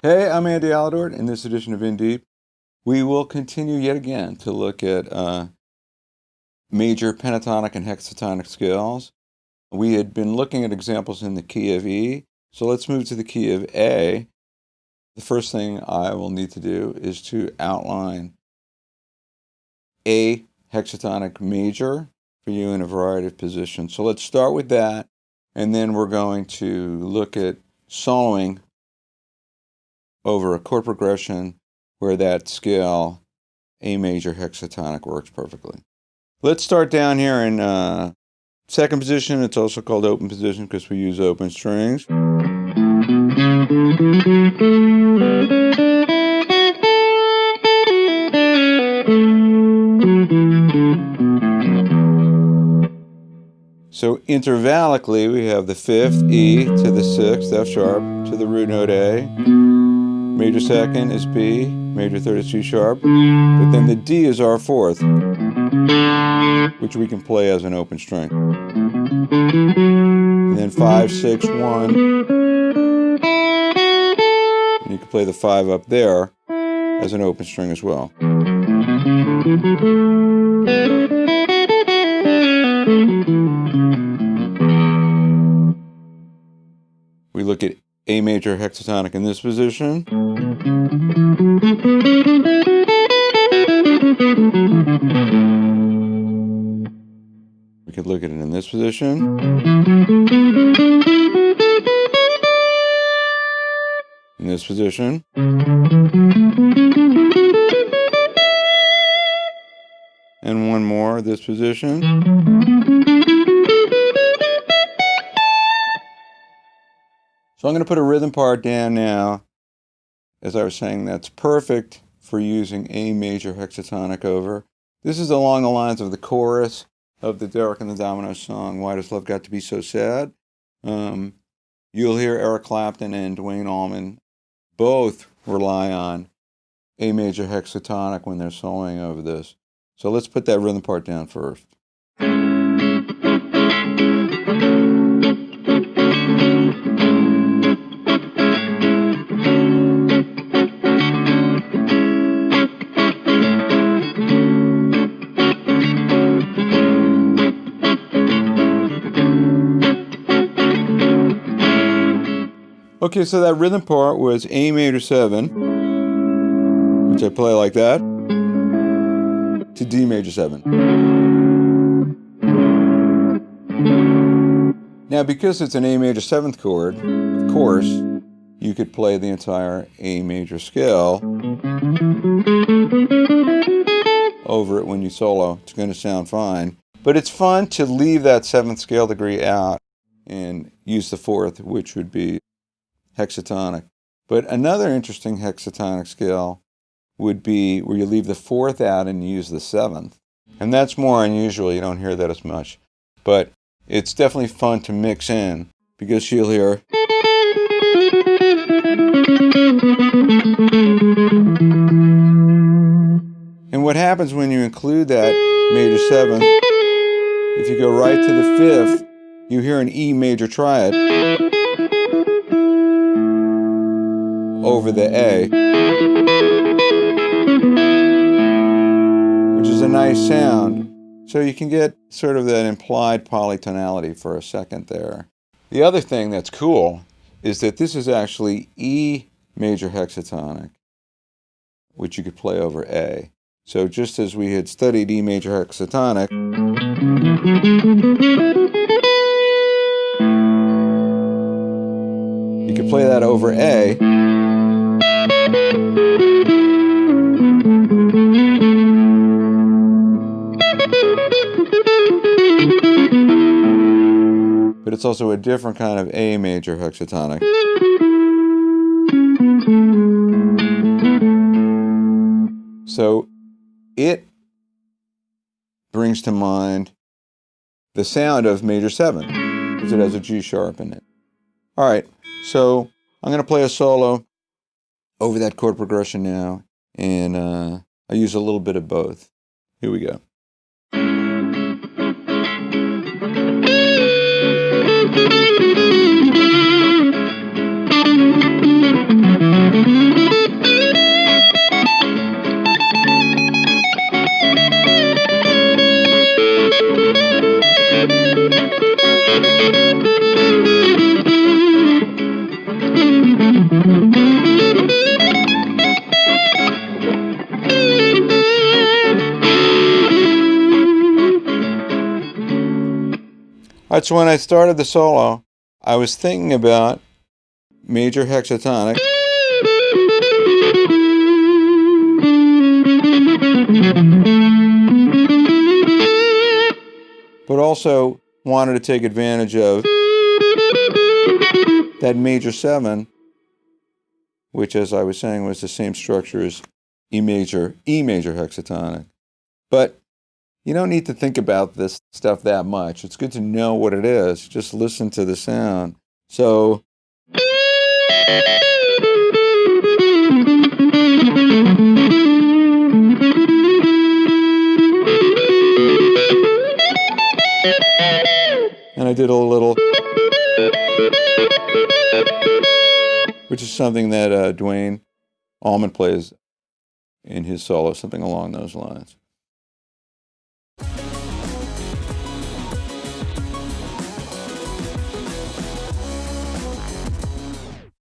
Hey, I'm Andy Aledort. In this edition of In Deep, we will continue yet again to look at major pentatonic and hexatonic scales. We had been looking at examples in the key of E, so let's move to the key of A. The first thing I will need to do is to outline a hexatonic major for you in a variety of positions. So let's start with that, and then we're going to look at soloing over a chord progression where that scale, A major hexatonic, works perfectly. Let's start down here in second position. It's also called open position because we use open strings. So intervallically, we have the 5th E to the 6th, F sharp, to the root note A. Major second is B, major third is C sharp, but then the D is our 4th, which we can play as an open string. And then 5, 6, 1, and you can play the 5 up there as an open string as well. We look at A major hexatonic in this position. We could look at it in this position. In this position. And one more, this position. So I'm going to put a rhythm part down now. As I was saying, that's perfect for using A major hexatonic over. This is along the lines of the chorus of the Derek and the Dominoes song, Why Does Love Got to Be So Sad? You'll hear Eric Clapton and Duane Allman both rely on A major hexatonic when they're soloing over this. So let's put that rhythm part down first. Okay, so that rhythm part was A major 7, which I play like that, to D major 7. Now, because it's an A major 7th chord, of course, you could play the entire A major scale over it when you solo. It's going to sound fine. But it's fun to leave that 7th scale degree out and use the 4th, which would be hexatonic. But another interesting hexatonic scale would be where you leave the 4th out and you use the 7th. And that's more unusual. You don't hear that as much. But it's definitely fun to mix in because you'll hear. And what happens when you include that major 7th, if you go right to the 5th, you hear an E major triad over the A, which is a nice sound. So you can get sort of that implied polytonality for a second there. The other thing that's cool is that this is actually E major hexatonic, which you could play over A. So just as we had studied E major hexatonic, you could play that over A. But it's also a different kind of A major hexatonic. So it brings to mind the sound of major 7 because it has a G sharp in it. All right, so I'm going to play a solo over that chord progression now, and I use a little bit of both. Here we go. All right, so when I started the solo, I was thinking about major hexatonic, but also wanted to take advantage of that major 7, which, as I was saying, was the same structure as E major hexatonic. But you don't need to think about this stuff that much. It's good to know what it is. Just listen to the sound. So, and I did a little, which is something that Duane Allman plays in his solo, something along those lines.